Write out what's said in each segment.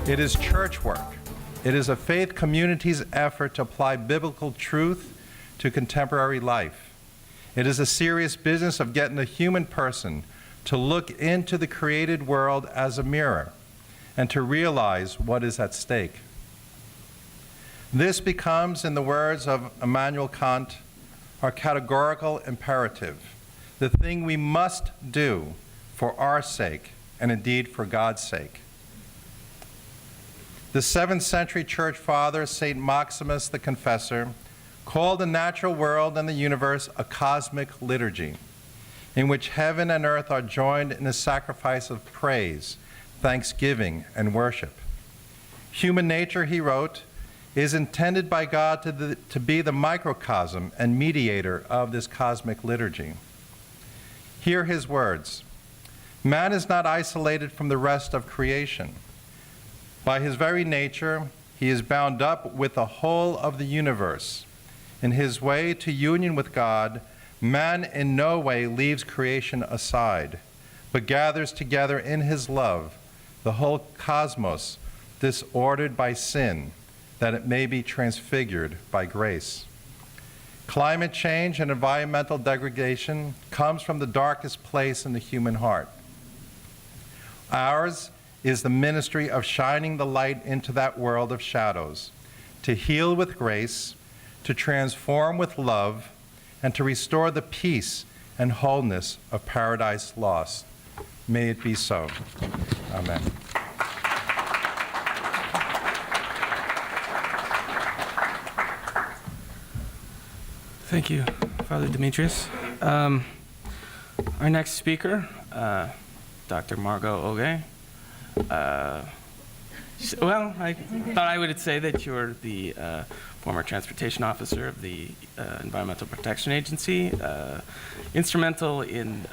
It is church work. It is a faith community's effort to apply biblical truth to contemporary life. It is a serious business of getting the human person to look into the created world as a mirror and to realize what is at stake. This becomes, in the words of Immanuel Kant, our categorical imperative, the thing we must do for our sake and indeed for God's sake. The 7th century church father, St. Maximus the Confessor, called the natural world and the universe a cosmic liturgy, in which heaven and earth are joined in a sacrifice of praise, thanksgiving, and worship. Human nature, he wrote, is intended by God to be the microcosm and mediator of this cosmic liturgy. Hear his words. Man is not isolated from the rest of creation. By his very nature, he is bound up with the whole of the universe. In his way to union with God, man in no way leaves creation aside, but gathers together in his love the whole cosmos disordered by sin, that it may be transfigured by grace. Climate change and environmental degradation comes from the darkest place in the human heart. Ours is the ministry of shining the light into that world of shadows, to heal with grace, to transform with love, and to restore the peace and wholeness of paradise lost. May it be so. Amen. Thank you, Father Demetrius. Our next speaker, Dr. Margot Oge. Well, I thought I would say that you're the former transportation officer of the Environmental Protection Agency, instrumental in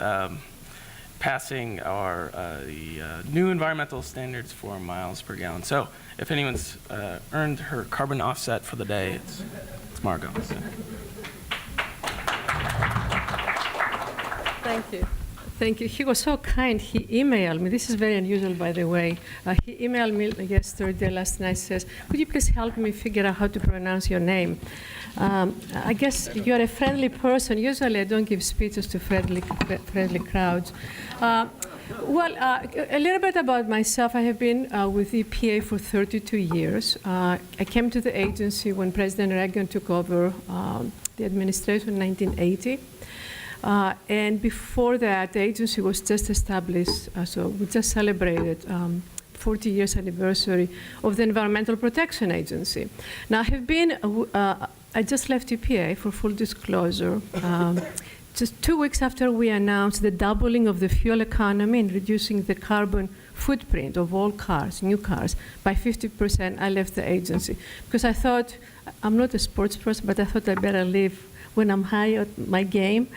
passing the new environmental standards for miles per gallon. So if anyone's earned her carbon offset for the day, it's Margot. So. Thank you. Thank you. He was so kind. He emailed me. This is very unusual, by the way. He emailed me yesterday, last night, says, could you please help me figure out how to pronounce your name? I guess you're a friendly person. Usually I don't give speeches to friendly crowds. Well, a little bit about myself. I have been with EPA for 32 years. I came to the agency when President Reagan took over the administration in 1980. And before that, the agency was just established, so we just celebrated 40 years anniversary of the Environmental Protection Agency. Now, I have been, I just left EPA for full disclosure. Just 2 weeks after we announced the doubling of the fuel economy and reducing the carbon footprint of all cars, new cars, by 50%, I left the agency. Because I thought, I'm not a sports person, but I thought I better leave when I'm high at my game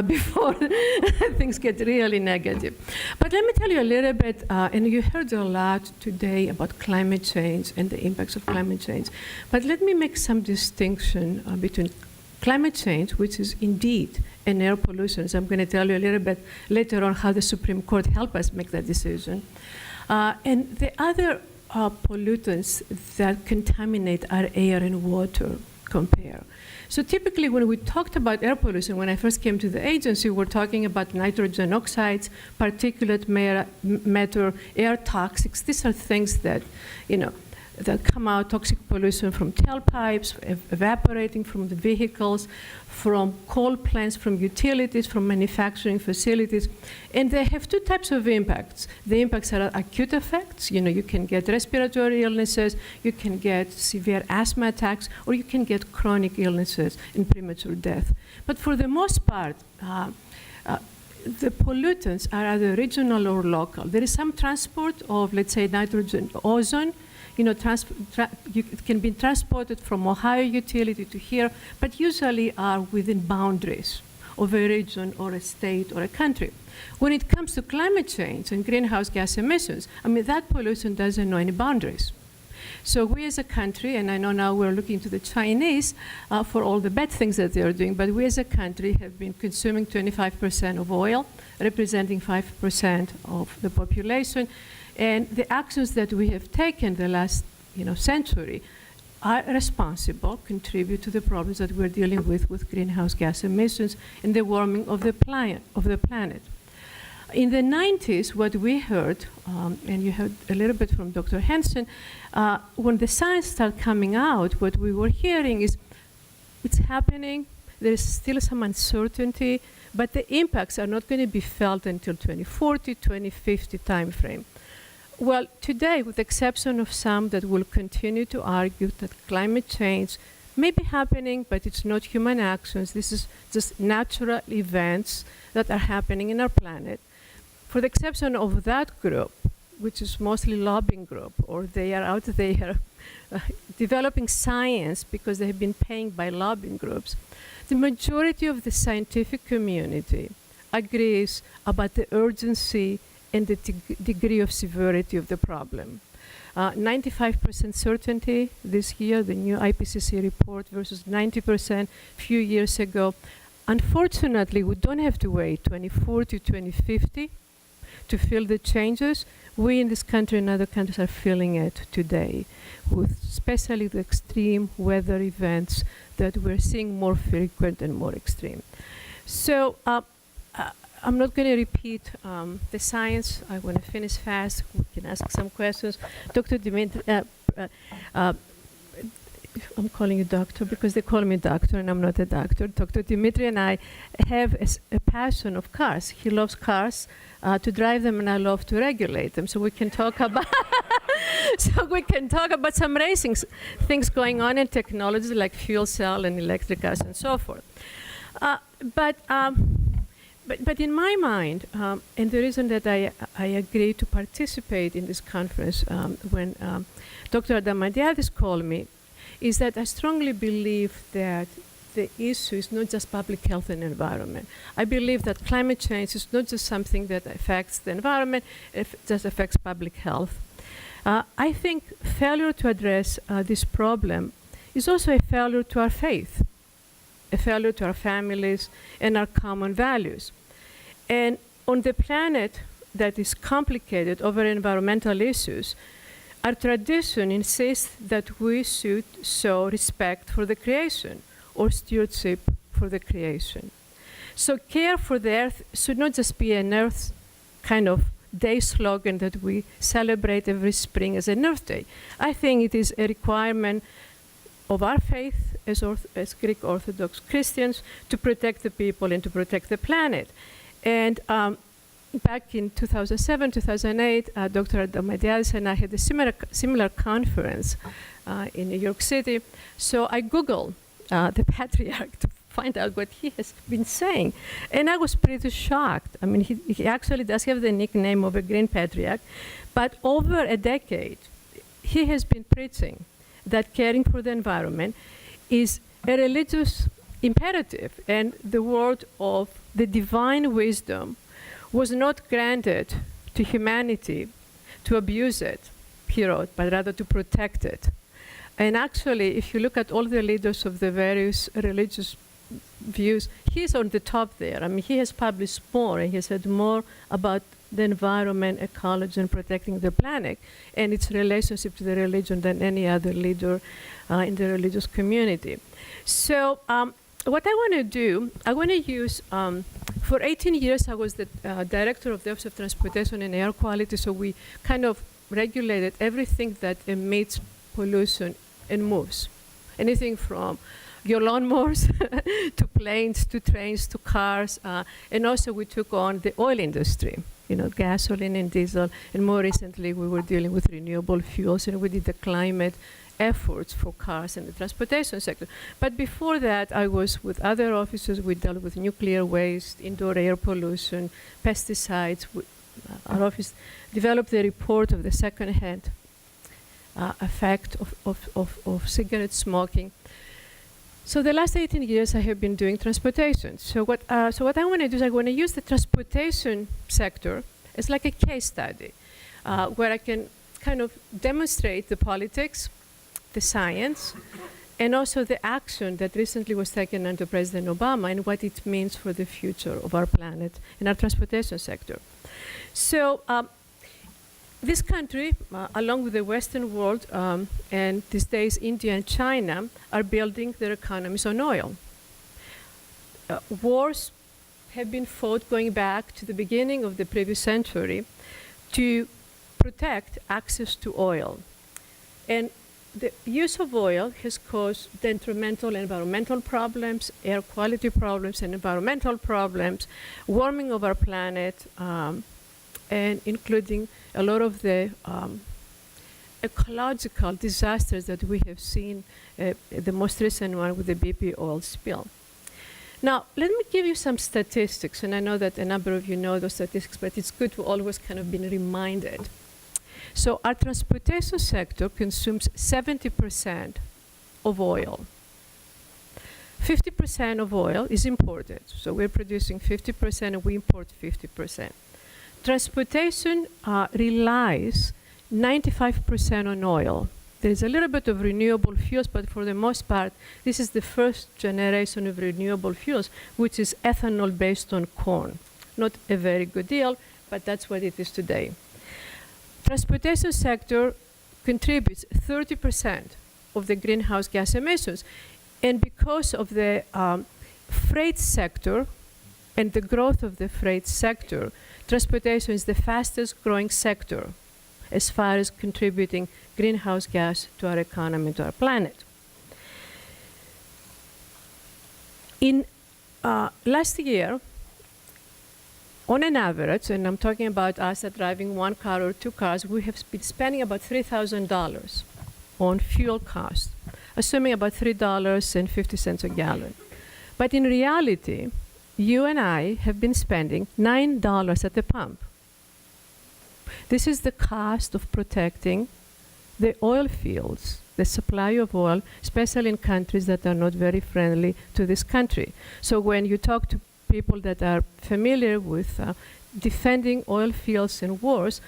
before things get really negative. But let me tell you a little bit, and you heard a lot today about climate change and the impacts of climate change. But let me make some distinction between climate change, which is indeed an air pollution. So I'm going to tell you a little bit later on how the Supreme Court helped us make that decision. And the other pollutants that contaminate our air and water compare. So typically when we talked about air pollution, when I first came to the agency, we're talking about nitrogen oxides, particulate matter, air toxics. These are things that, that come out, toxic pollution from tailpipes, evaporating from the vehicles, from coal plants, from utilities, from manufacturing facilities. And they have two types of impacts. The impacts are acute effects. You can get respiratory illnesses, you can get severe asthma attacks, or you can get chronic illnesses and premature death. But for the most part, the pollutants are either regional or local. There is some transport of, let's say, nitrogen ozone. It can be transported from Ohio utility to here, but usually are within boundaries of a region or a state or a country. When it comes to climate change and greenhouse gas emissions, that pollution doesn't know any boundaries. So we as a country, and I know now we're looking to the Chinese for all the bad things that they're doing, but we as a country have been consuming 25% of oil, representing 5% of the population. And the actions that we have taken the last century are responsible, contribute to the problems that we're dealing with greenhouse gas emissions and the warming of the planet. In the 90s, what we heard, and you heard a little bit from Dr. Hansen, when the science started coming out, what we were hearing is it's happening, there is still some uncertainty, but the impacts are not going to be felt until 2040, 2050 timeframe. Well, today, with the exception of some that will continue to argue that climate change may be happening, but it's not human actions, this is just natural events that are happening in our planet. For the exception of that group, which is mostly lobbying group, or they are out there developing science because they have been paid by lobbying groups, the majority of the scientific community agrees about the urgency and the degree of severity of the problem. 95% certainty this year, the new IPCC report, versus 90% a few years ago. Unfortunately, we don't have to wait 2040, 2050 to feel the changes. We in this country and other countries are feeling it today, with especially the extreme weather events that we're seeing more frequent and more extreme. So I'm not going to repeat the science. I want to finish fast. We can ask some questions. Dr. Dimitri, I'm calling you doctor because they call me doctor and I'm not a doctor. Dr. Dimitri and I have a passion of cars. He loves cars to drive them, and I love to regulate them. So we can talk about some racing things going on in technologies like fuel cell and electric cars and so forth. But in my mind, and the reason that I agreed to participate in this conference when Dr. Adamadiadis called me, is that I strongly believe that the issue is not just public health and environment. I believe that climate change is not just something that affects the environment, it just affects public health. I think failure to address this problem is also a failure to our faith, a failure to our families and our common values. And on the planet that is complicated over environmental issues, our tradition insists that we should show respect for the creation or stewardship for the creation. So care for the earth should not just be an earth kind of day slogan that we celebrate every spring as an Earth Day. I think it is a requirement of our faith as Greek Orthodox Christians to protect the people and to protect the planet. And back in 2007, 2008, Dr. Adamadiadis and I had a similar conference in New York City. So I Googled the patriarch to find out what he has been saying. And I was pretty shocked. I mean, he actually does have the nickname of a green patriarch. But over a decade, he has been preaching that caring for the environment is a religious imperative. And the word of the divine wisdom was not granted to humanity to abuse it, he wrote, but rather to protect it. And actually, if you look at all the leaders of the various religious views, he's on the top there. I mean, he has published more, and he has said more about the environment, ecology, and protecting the planet, and its relationship to the religion than any other leader in the religious community. So what I want to do, I want to use, for 18 years I was the director of the Office of Transportation and Air Quality, so we kind of regulated everything that emits pollution and moves. Anything from your lawnmowers to planes, to trains, to cars, and also we took on the oil industry, gasoline and diesel, and more recently we were dealing with renewable fuels, and we did the climate efforts for cars and the transportation sector. But before that, I was with other offices. We dealt with nuclear waste, indoor air pollution, pesticides. Our office developed the report of the second-hand effect of cigarette smoking. So the last 18 years I have been doing transportation. So what I want to do is I want to use the transportation sector as like a case study where I can kind of demonstrate the politics, the science, and also the action that recently was taken under President Obama and what it means for the future of our planet and our transportation sector. So this country, along with the Western world, and these days India and China, are building their economies on oil. Wars have been fought going back to the beginning of the previous century to protect access to oil. And the use of oil has caused detrimental environmental problems, air quality problems, and environmental problems, warming of our planet, and including a lot of the ecological disasters that we have seen, the most recent one with the BP oil spill. Now, let me give you some statistics, and I know that a number of you know those statistics, but it's good to always kind of be reminded. So our transportation sector consumes 70% of oil. 50% of oil is imported. So we're producing 50% and we import 50%. Transportation relies 95% on oil. There's a little bit of renewable fuels, but for the most part, this is the first generation of renewable fuels, which is ethanol based on corn. Not a very good deal, but that's what it is today. Transportation sector contributes 30% of the greenhouse gas emissions. And because of the freight sector and the growth of the freight sector, transportation is the fastest growing sector as far as contributing greenhouse gas to our economy, to our planet. In last year, on an average, and I'm talking about us that driving one car or two cars, we have been spending about $3,000 on fuel costs, assuming about $3.50 a gallon. But in reality, you and I have been spending $9 at the pump. This is the cost of protecting the oil fields, the supply of oil, especially in countries that are not very friendly to this country. So when you talk to people that are familiar with defending oil fields in wars,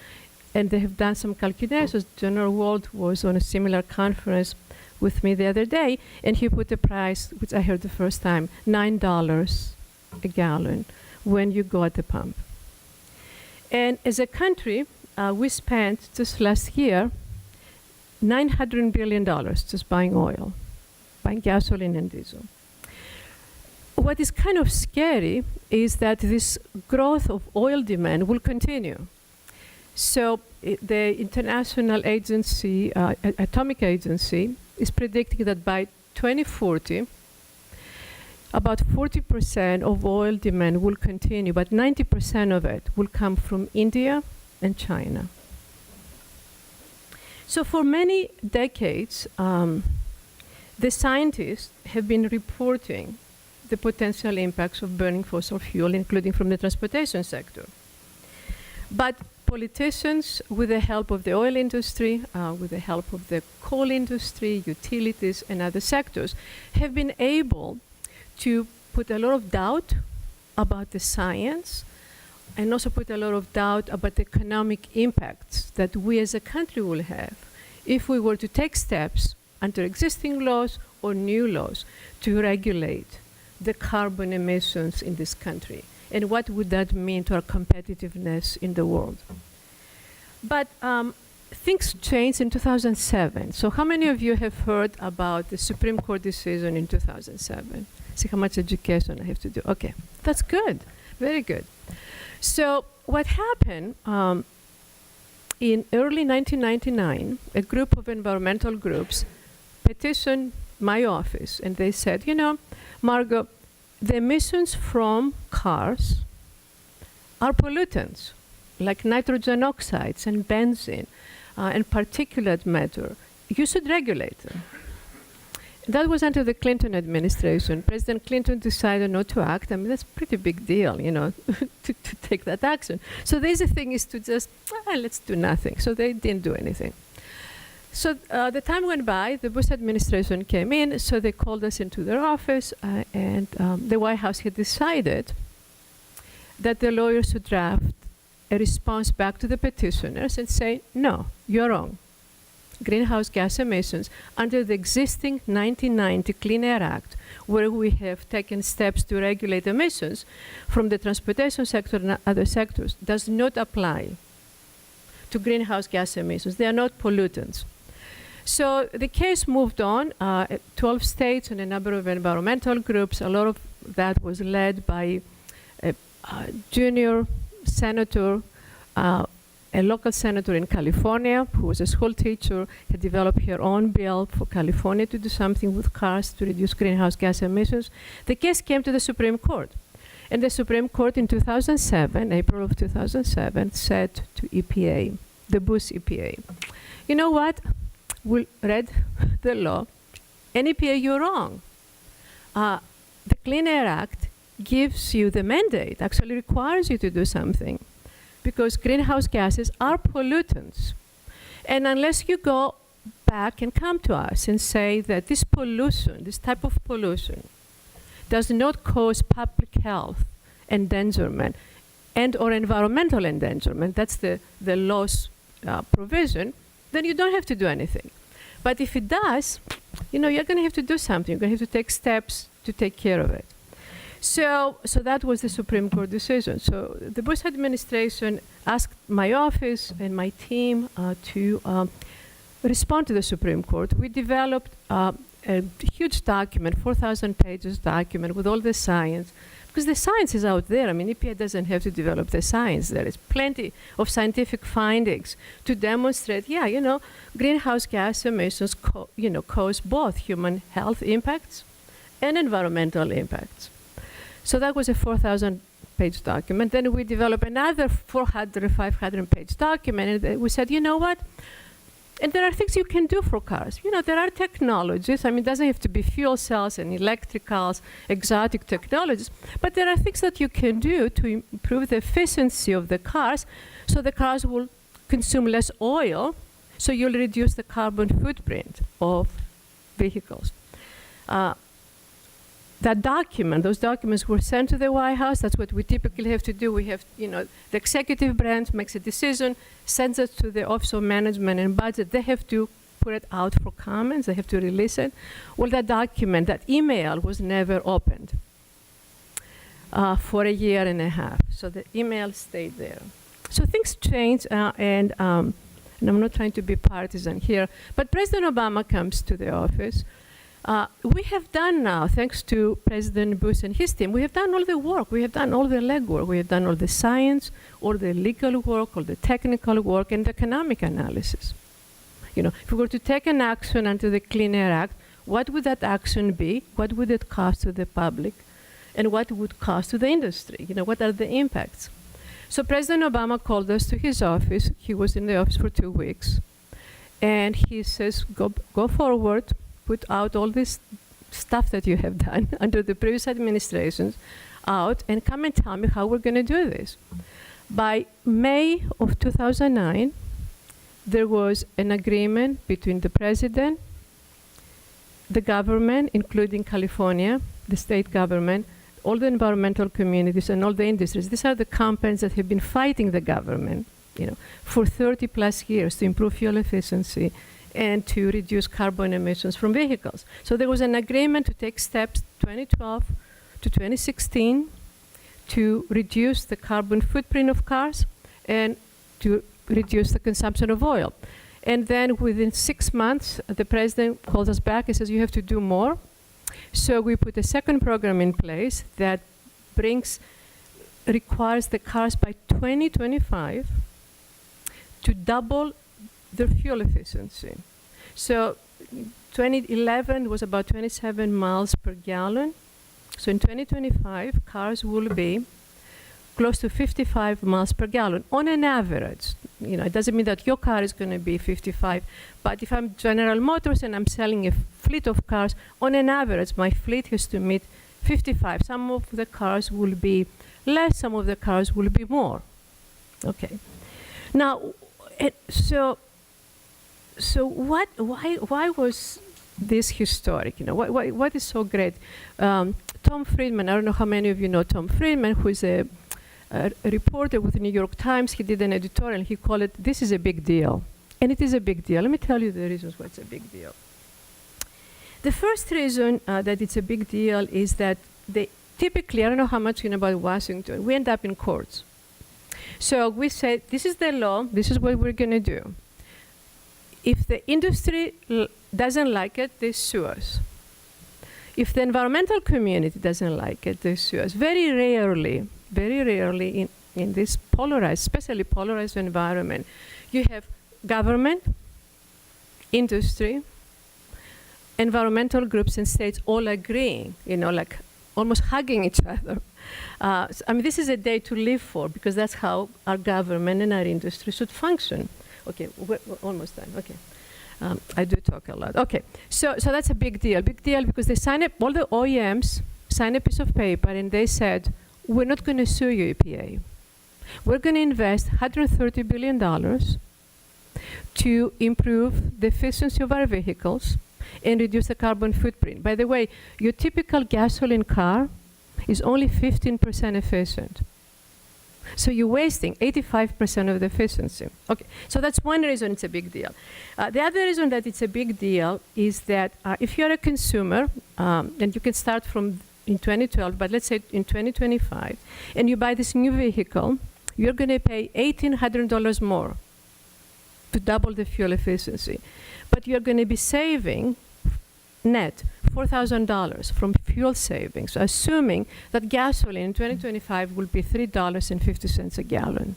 and they have done some calculations. General Wald was on a similar conference with me the other day, and he put the price, which I heard the first time, $9 a gallon when you go at the pump. And as a country, we spent just last year $900 billion just buying oil, buying gasoline and diesel. What is kind of scary is that this growth of oil demand will continue. So the International Agency, Atomic Agency, is predicting that by 2040, about 40% of oil demand will continue, but 90% of it will come from India and China. So for many decades, the scientists have been reporting the potential impacts of burning fossil fuel, including from the transportation sector. But politicians, with the help of the oil industry, with the help of the coal industry, utilities, and other sectors, have been able to put a lot of doubt about the science and also put a lot of doubt about the economic impacts that we as a country will have if we were to take steps under existing laws or new laws to regulate the carbon emissions in this country. And what would that mean to our competitiveness in the world? But things changed in 2007. So how many of you have heard about the Supreme Court decision in 2007? See how much education I have to do. Okay, that's good, very good. So what happened, in early 1999, a group of environmental groups petitioned my office, and they said, you know, Margot, the emissions from cars are pollutants, like nitrogen oxides and benzene and particulate matter. You should regulate them. That was under the Clinton administration. President Clinton decided not to act. I mean, that's a pretty big deal, you know, to take that action. So the easy thing is to just, let's do nothing. So they didn't do anything. So the time went by, the Bush administration came in, so they called us into their office, and the White House had decided that the lawyers should draft a response back to the petitioners and say, no, you're wrong. Greenhouse gas emissions under the existing 1990 Clean Air Act, where we have taken steps to regulate emissions from the transportation sector and other sectors, does not apply to greenhouse gas emissions. They are not pollutants. So the case moved on, 12 states and a number of environmental groups. A lot of that was led by a junior senator, a local senator in California who was a school teacher, had developed her own bill for California to do something with cars to reduce greenhouse gas emissions. The case came to the Supreme Court. And the Supreme Court in 2007, April of 2007, said to EPA, the Bush EPA, you know what? We read the law, and EPA, you're wrong. The Clean Air Act gives you the mandate, actually requires you to do something, because greenhouse gases are pollutants. And unless you go back and come to us and say that this pollution, this type of pollution, does not cause public health endangerment and or environmental endangerment, that's the law's provision, then you don't have to do anything. But if it does, you're going to have to do something. You're going to have to take steps to take care of it. So that was the Supreme Court decision. So the Bush administration asked my office and my team to respond to the Supreme Court. We developed a huge document, 4,000 pages document with all the science, because the science is out there. I mean, EPA doesn't have to develop the science. There is plenty of scientific findings to demonstrate, greenhouse gas emissions cause both human health impacts and environmental impacts. So that was a 4,000-page document. Then we developed another 400 or 500-page document, and we said, you know what? And there are things you can do for cars. There are technologies. I mean, it doesn't have to be fuel cells and electricals, exotic technologies, but there are things that you can do to improve the efficiency of the cars, so the cars will consume less oil, so you'll reduce the carbon footprint of vehicles. Those documents were sent to the White House. That's what we typically have to do. We have, the executive branch makes a decision, sends it to the Office of Management and Budget. They have to put it out for comments. They have to release it. Well, that document, that email was never opened for a year and a half. So the email stayed there. So things changed, and I'm not trying to be partisan here, but President Obama comes to the office. We have done now, thanks to President Bush and his team, we have done all the work. We have done all the legwork. We have done all the science, all the legal work, all the technical work, and the economic analysis. If we were to take an action under the Clean Air Act, what would that action be? What would it cost to the public? And what would it cost to the industry? What are the impacts? So President Obama called us to his office. He was in the office for 2 weeks. And he says, go forward, put out all this stuff that you have done under the previous administrations out, and come and tell me how we're going to do this. By May of 2009, there was an agreement between the president, the government, including California, the state government, all the environmental communities, and all the industries. These are the companies that have been fighting the government, for 30 plus years to improve fuel efficiency and to reduce carbon emissions from vehicles. So there was an agreement to take steps 2012 to 2016 to reduce the carbon footprint of cars and to reduce the consumption of oil. And then within 6 months, the president calls us back and says, you have to do more. So we put a second program in place that requires the cars by 2025 to double their fuel efficiency. So 2011 was about 27 miles per gallon. So in 2025, cars will be close to 55 miles per gallon on an average. It doesn't mean that your car is going to be 55, but if I'm General Motors and I'm selling a fleet of cars, on an average, my fleet has to meet 55. Some of the cars will be less, some of the cars will be more. Okay. Now, why was this historic? What is so great? Tom Friedman, I don't know how many of you know Tom Friedman, who is a reporter with the New York Times. He did an editorial. He called it, "This is a big deal." And it is a big deal. Let me tell you the reasons why it's a big deal. The first reason that it's a big deal is that typically, I don't know how much you know about Washington, we end up in courts. So we said, this is the law, this is what we're going to do. If the industry doesn't like it, they sue us. If the environmental community doesn't like it, they sue us. Very rarely in this polarized, especially polarized environment, you have government, industry, environmental groups and states all agreeing, like almost hugging each other. This is a day to live for, because that's how our government and our industry should function. Okay, we're almost done. Okay. I do talk a lot. Okay, so that's a big deal. Big deal because they sign up, all the OEMs signed a piece of paper and they said, we're not going to sue you, EPA. We're going to invest $130 billion to improve the efficiency of our vehicles and reduce the carbon footprint. By the way, your typical gasoline car is only 15% efficient. So you're wasting 85% of the efficiency. Okay, so that's one reason it's a big deal. The other reason that it's a big deal is that if you're a consumer, and you can start from in 2012, but let's say in 2025, and you buy this new vehicle, you're going to pay $1,800 more to double the fuel efficiency. But you're going to be saving net $4,000 from fuel savings, so assuming that gasoline in 2025 will be $3.50 a gallon.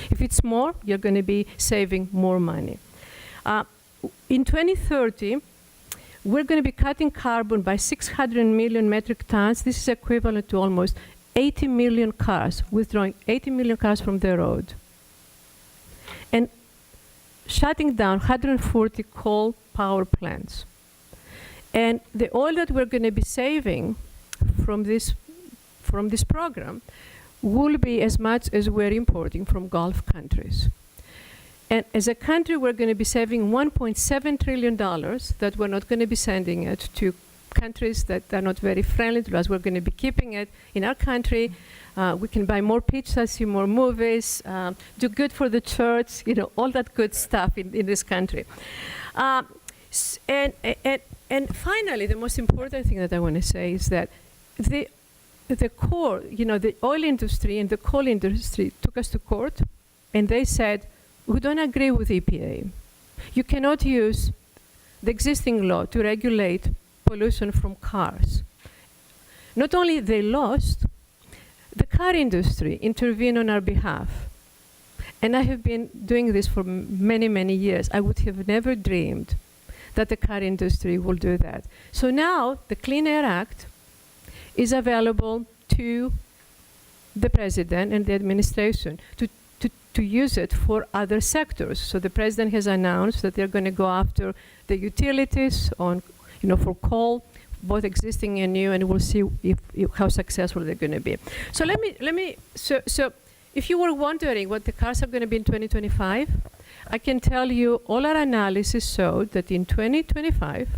If it's more, you're going to be saving more money. In 2030, we're going to be cutting carbon by 600 million metric tons. This is equivalent to almost 80 million cars, withdrawing 80 million cars from the road. And shutting down 140 coal power plants. And the oil that we're going to be saving from this program will be as much as we're importing from Gulf countries. And as a country, we're going to be saving $1.7 trillion that we're not going to be sending it to countries that are not very friendly to us. We're going to be keeping it in our country. We can buy more pizzas, see more movies, do good for the church, all that good stuff in this country. And finally, the most important thing that I want to say is that the core, the oil industry and the coal industry took us to court, and they said, we don't agree with EPA. You cannot use the existing law to regulate pollution from cars. Not only they lost, the car industry intervened on our behalf. And I have been doing this for many, many years. I would have never dreamed that the car industry will do that. So now the Clean Air Act is available to the president and the administration to use it for other sectors. So the president has announced that they're going to go after the utilities for coal, both existing and new, and we'll see how successful they're going to be. So so if you were wondering what the cars are going to be in 2025, I can tell you all our analysis showed that in 2025,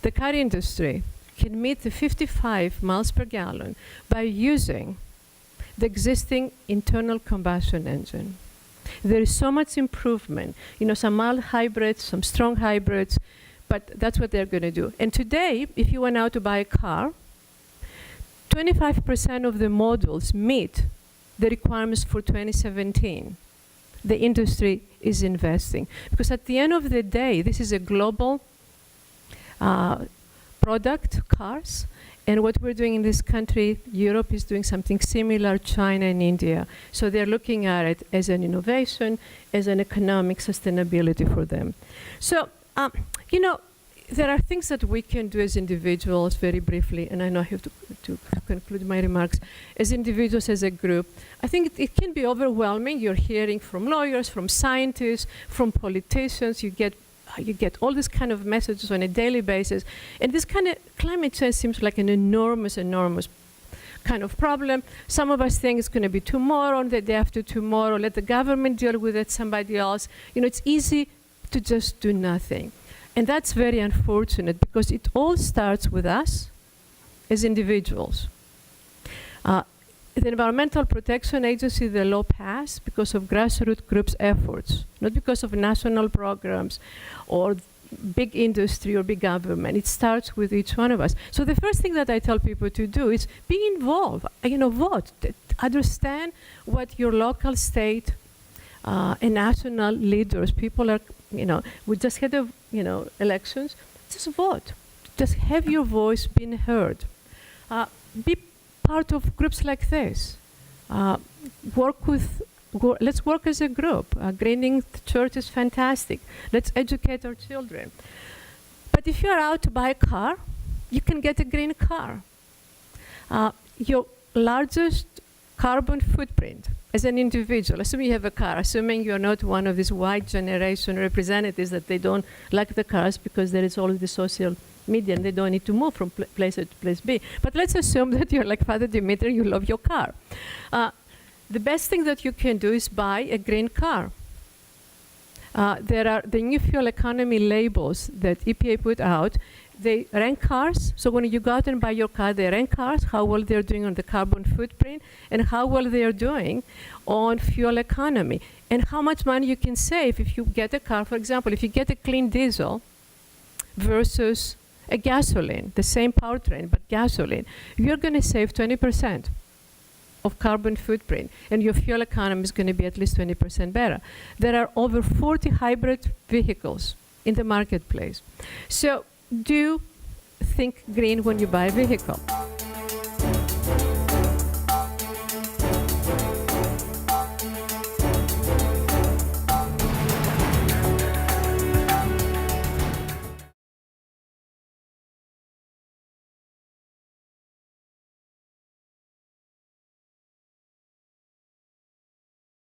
the car industry can meet the 55 miles per gallon by using the existing internal combustion engine. There is so much improvement, some mild hybrids, some strong hybrids, but that's what they're going to do. And today, if you went out to buy a car, 25% of the models meet the requirements for 2017. The industry is investing. Because at the end of the day, this is a global product, cars, and what we're doing in this country, Europe is doing something similar, China and India. So they're looking at it as an innovation, as an economic sustainability for them. So, there are things that we can do as individuals very briefly, and I know I have to conclude my remarks. As individuals, as a group, I think it can be overwhelming. You're hearing from lawyers, from scientists, from politicians. You get all these kind of messages on a daily basis. And this kind of climate change seems like an enormous kind of problem. Some of us think it's going to be tomorrow, the day after tomorrow. Let the government deal with it, somebody else. It's easy to just do nothing. And that's very unfortunate because it all starts with us as individuals. The Environmental Protection Agency, the law passed because of grassroots groups' efforts, not because of national programs or big industry or big government. It starts with each one of us. So the first thing that I tell people to do is be involved. Vote. Understand what your local, state, and national leaders, people are, we just had elections. Just vote. Just have your voice being heard. Be part of groups like this. Let's work as a group. Greening Church is fantastic. Let's educate our children. But if you're out to buy a car, you can get a green car. Your largest carbon footprint as an individual, assuming you have a car, assuming you're not one of these white generation representatives that they don't like the cars because there is all the social media and they don't need to move from place A to place B. But let's assume that you're like Father Dimitri, you love your car. The best thing that you can do is buy a green car. There are the new fuel economy labels that EPA put out. They rank cars. So when you go out and buy your car, they rank cars, how well they're doing on the carbon footprint, and how well they are doing on fuel economy, and how much money you can save if you get a car. For example, if you get a clean diesel versus a gasoline, the same powertrain, but gasoline, you're going to save 20% of carbon footprint, and your fuel economy is going to be at least 20% better. There are over 40 hybrid vehicles in the marketplace. So do think green when you buy a vehicle.